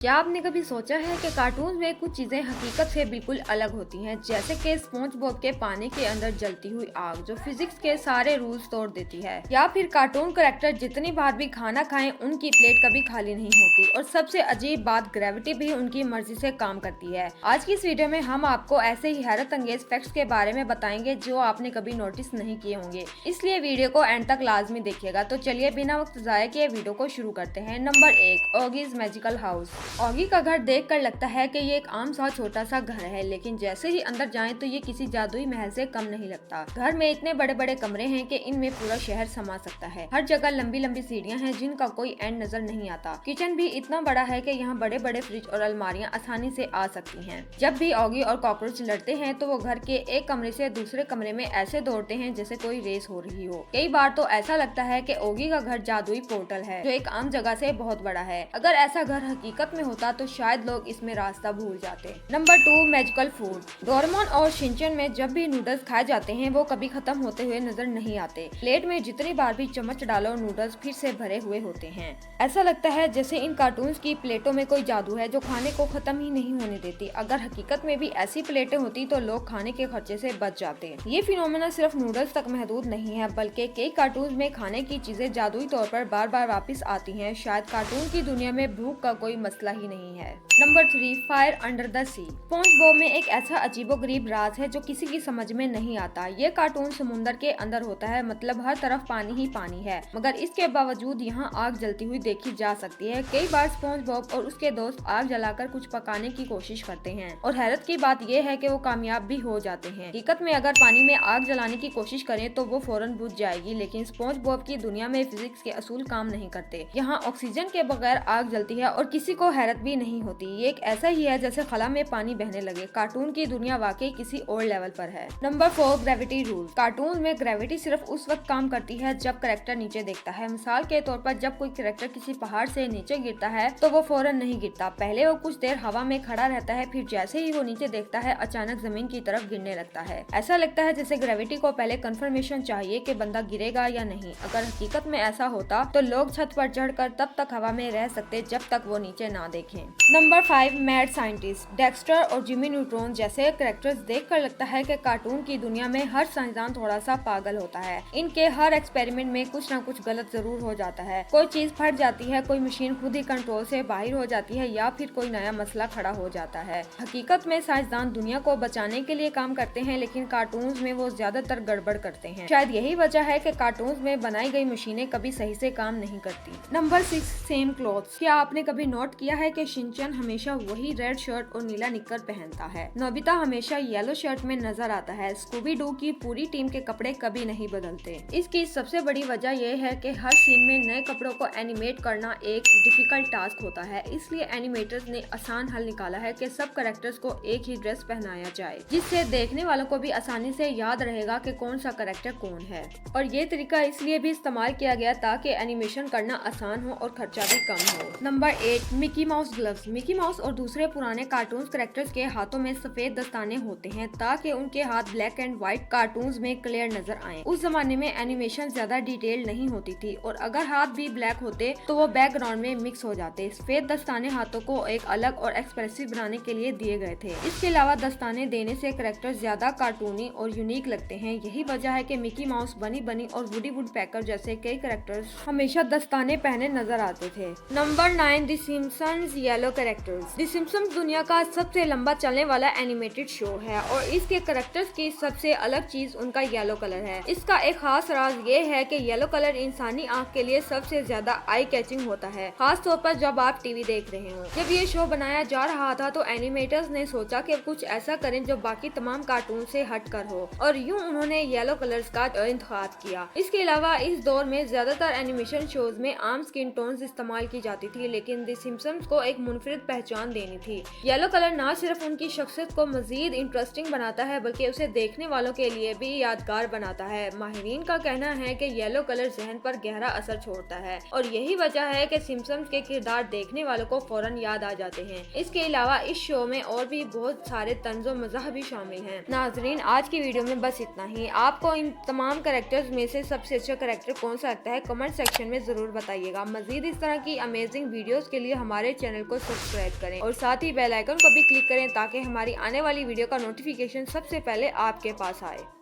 क्या आपने कभी सोचा है कि कार्टून में कुछ चीजें हकीकत से बिल्कुल अलग होती हैं, जैसे कि स्पॉन्ज बॉब के पानी के अंदर जलती हुई आग जो फिजिक्स के सारे रूल्स तोड़ देती है, या फिर कार्टून कैरेक्टर जितनी बार भी खाना खाएं उनकी प्लेट कभी खाली नहीं होती, और सबसे अजीब बात ग्रेविटी भी उनकी मर्जी से काम करती है। आज की इस वीडियो में हम आपको ऐसे ही हैरत अंगेज फैक्ट्स के बारे में बताएंगे जो आपने कभी नोटिस नहीं किए होंगे, इसलिए वीडियो को एंड तक लाजमी देखिएगा। तो चलिए बिना वक्त जाए किए वीडियो को शुरू करते हैं। Number 1, Oggy's magical house. Oggy का घर देखकर लगता है कि ये एक आम सा छोटा सा घर है, लेकिन जैसे ही अंदर जाएं तो ये किसी जादुई महल से कम नहीं लगता। घर में इतने बड़े बड़े कमरे हैं कि इनमें पूरा शहर समा सकता है। हर जगह लंबी लंबी सीढ़ियां हैं जिनका कोई एंड नजर नहीं आता। किचन भी इतना बड़ा है कि यहाँ बड़े बड़े फ्रिज और अलमारियां आसानी से आ सकती हैं। जब भी ऑगी और कॉकरोच लड़ते हैं तो वो घर के एक कमरे से दूसरे कमरे में ऐसे दौड़ते हैं जैसे कोई रेस हो रही हो। कई बार तो ऐसा लगता है कि ऑगी का घर जादुई पोर्टल है जो एक आम जगह से बहुत बड़ा है। अगर ऐसा घर हकीकत में होता तो शायद लोग इसमें रास्ता भूल जाते। Number 2, magical food. डोरेमोन और शिनचैन में जब भी नूडल्स खाए जाते हैं वो कभी खत्म होते हुए नजर नहीं आते। प्लेट में जितनी बार भी चम्मच डालो नूडल्स फिर से भरे हुए होते हैं। ऐसा लगता है जैसे इन कार्टून्स की प्लेटों में कोई जादू है जो खाने को खत्म ही नहीं होने देती। अगर हकीकत में भी ऐसी प्लेटें होती तो लोग खाने के खर्चे से बच जाते। ये फिनोमेना सिर्फ नूडल्स तक महदूद नहीं है, बल्कि कई कार्टून में खाने की चीजें जादुई तौर पर बार बार वापस आती हैं। शायद कार्टून की दुनिया में भूख का कोई मसला ही नहीं है। Number 3, fire under the sea. SpongeBob में एक ऐसा अजीबोगरीब राज है जो किसी की समझ में नहीं आता। ये कार्टून समुंदर के अंदर होता है, मतलब हर तरफ पानी ही पानी है, मगर इसके बावजूद यहाँ आग जलती हुई देखी जा सकती है। कई बार स्पॉन्ज बॉब और उसके दोस्त आग जलाकर कुछ पकाने की कोशिश करते हैं और हैरत की बात यह है कि वो कामयाब भी हो जाते हैं। हकीकत में अगर पानी में आग जलाने की कोशिश करें तो वो फौरन बुझ जाएगी, लेकिन स्पॉन्ज बॉब की दुनिया में फिजिक्स के असूल काम नहीं करते। यहाँ ऑक्सीजन के बगैर आग जलती है और किसी को हैरत भी नहीं होती। ये एक ऐसा ही है जैसे खला में पानी बहने लगे। कार्टून की दुनिया वाकई किसी और लेवल पर है। Number 4, gravity rule. कार्टून में ग्रेविटी सिर्फ उस वक्त काम करती है जब कैरेक्टर नीचे देखता है। मिसाल के तौर पर जब कोई कैरेक्टर किसी पहाड़ से नीचे गिरता है तो वो फौरन नहीं गिरता। पहले वो कुछ देर हवा में खड़ा रहता है, फिर जैसे ही वो नीचे देखता है अचानक जमीन की तरफ गिरने लगता है। ऐसा लगता है जैसे ग्रेविटी को पहले कंफर्मेशन चाहिए कि बंदा गिरेगा या नहीं। अगर हकीकत में ऐसा होता तो लोग छत पर चढ़कर तब तक हवा में रह सकते जब तक वो नीचे ना देखें। Number 5, mad scientist. डेक्स्टर और जिमी न्यूट्रॉन जैसे कैरेक्टर्स देखकर लगता है कि कार्टून की दुनिया में हर साइंसदान थोड़ा सा पागल होता है। इनके हर एक्सपेरिमेंट में कुछ न कुछ गलत जरूर हो जाता है। कोई चीज फट जाती है, कोई मशीन खुद ही कंट्रोल से बाहर हो जाती है, या फिर कोई नया मसला खड़ा हो जाता है। हकीकत में साइंसदान दुनिया को बचाने के लिए काम करते हैं, लेकिन कार्टून्स में वो ज्यादातर गड़बड़ करते हैं। शायद यही वजह है कि कार्टून्स में बनाई गई मशीनें कभी सही से काम नहीं करती। Number 6, same clothes. क्या आपने कभी नोट किया है कि शिनचैन हमेशा वही रेड शर्ट और नीला निक्कर पहनता है? नोबिता हमेशा येलो शर्ट में नजर आता है। स्कूबी डू की पूरी टीम के कपड़े कभी नहीं बदलते। इसकी सबसे बड़ी वजह यह है कि हर सीन में नए कपड़ों को एनिमेट करना एक डिफिकल्ट टास्क होता है, इसलिए एनिमेटर्स ने आसान हल निकाला है कि सब कैरेक्टर्स को एक ही ड्रेस पहनाया जाए, जिससे देखने वालों को भी आसानी से याद रहेगा कि कौन सा कैरेक्टर कौन है। और ये तरीका इसलिए भी इस्तेमाल किया गया ताकि एनिमेशन करना आसान हो और खर्चा भी कम हो। Number 8, Mickey mouse gloves. Mickey mouse और दूसरे पुराने कार्टून कैरेक्टर्स के हाथों में सफेद दस्ताने होते हैं ताकि उनके हाथ ब्लैक एंड व्हाइट कार्टून्स में क्लियर नजर आए। उस जमाने में एनिमेशन ज्यादा डिटेल नहीं होती थी और अगर हाथ भी ब्लैक होते तो वो बैकग्राउंड में मिक्स हो जाते। सफेद दस्ताने हाथों को एक अलग और एक्सप्रेसिव बनाने के लिए दिए गए थे। इसके अलावा दस्ताने देने से कैरेक्टर ज्यादा कार्टूनी और यूनिक लगते हैं। यही वजह है कि मिकी माउस, बनी बनी और वुडी वुडपेकर जैसे कई कैरेक्टर्स हमेशा दस्ताने पहने नजर आते थे। Number 9, the Simpsons yellow characters. The Simpsons दुनिया का सबसे लंबा चलने वाला एनिमेटेड शो है और इसके कैरेक्टर्स की सबसे अलग चीज उनका येलो कलर है। इसका एक खास राज ये है कि येलो कलर इंसानी आंख के लिए सबसे ज्यादा आई कैचिंग होता है, खास तौर पर जब आप टीवी देख रहे हो। जब ये शो बनाया जा रहा था तो एनिमेटर्स ने सोचा कि कुछ ऐसा करें जो बाकी तमाम कार्टून से हटकर हो, और यूं उन्होंने येलो कलर्स का इंतखाब किया। इसके अलावा इस दौर में ज्यादातर एनिमेशन शोज में आम स्किन टोन्स इस्तेमाल की जाती थी, लेकिन द सिम्पसंस को एक मुनफरिद पहचान देनी थी। येलो कलर न सिर्फ उनकी शख्सियत को मजीद इंटरेस्टिंग बनाता है बल्कि उसे देखने वालों के लिए भी यादगार बनाता है। माहिरीन का कहना है कि येलो कलर जहन पर गहरा असर छोड़ता है और यही वजह है कि सिम्पसंस के किरदार देखने वालों को फौरन याद आ जाते हैं। इसके अलावा इस शो में और भी बहुत सारे तंज़ो मज़ाह भी शामिल हैं। नाजरीन, आज की वीडियो में बस इतना ही। आपको इन तमाम कैरेक्टर्स में से सबसे अच्छा कैरेक्टर कौन सा लगता है कमेंट सेक्शन में जरूर बताइएगा। मजीद इस तरह की अमेजिंग वीडियोस के लिए हमारे हमारे चैनल को सब्सक्राइब करें और साथ ही बेल आइकन को भी क्लिक करें ताकि हमारी आने वाली वीडियो का नोटिफिकेशन सबसे पहले आपके पास आए।